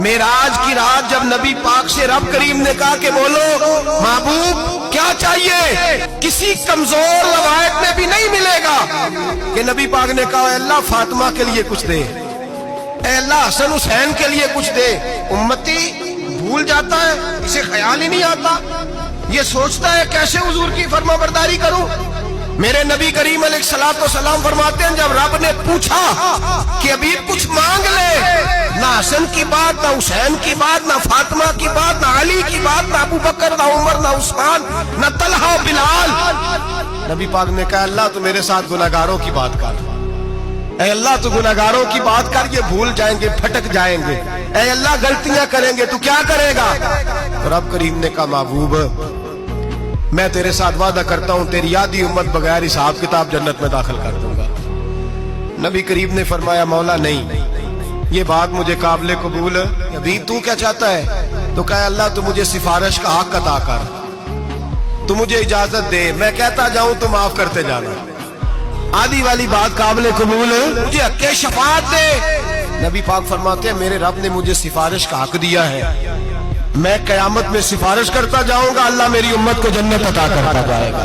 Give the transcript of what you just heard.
मेराज की रात जब नबी पाक से रब करीम ने कहा कि बोलो महबूब क्या चाहिए, किसी कमजोर रवायत में भी नहीं मिलेगा कि नबी पाक ने कहा अल्लाह फातिमा के लिए कुछ दे, अल्लाह हसन हुसैन के लिए कुछ दे। उम्मती भूल जाता है, इसे ख्याल ही नहीं आता, ये सोचता है कैसे हुजूर की फरमाबरदारी करूं। मेरे नबी करीम अलैहिस्सलाम फरमाते हैं जब रब ने पूछा कि अभी कुछ मांग ले, ना हसन की बात, ना हुसैन की बात, ना फातिमा की बात, ना अली की बात, ना अबू बकर, ना उमर, ना उस्मान, ना तलहा बिलाल, नबी पाक ने कहा अल्लाह तो मेरे साथ गुनाहगारों की बात कर, ऐ अल्लाह तो गुनाहगारों की बात कर, ये भूल जाएंगे, भटक जाएंगे, ऐ अल्लाह गलतियां करेंगे, तू क्या करेगा। तो रब करीम ने कहा महबूब मैं तेरे साथ वादा करता हूं तेरी आधी उम्मत बगैर हिसाब किताब जन्नत में दाखिल कर दूंगा। नबी करीम ने फरमाया मौला नहीं, ये बात मुझे काबिल कबूल है, अभी तू क्या चाहता है। तो कहा अल्लाह तू मुझे सिफारिश का हक अता कर, तू मुझे इजाजत दे, मैं कहता जाऊं तो माफ करते जाना। आधी वाली बात काबिल कबूल है, मुझे हक़ शफाअत दे। नबी पाक फरमाते हैं मेरे रब ने मुझे सिफारिश का हक दिया है, मैं कयामत में सिफारिश करता जाऊंगा, अल्लाह मेरी उम्मत को जन्नत अता करता जाएगा।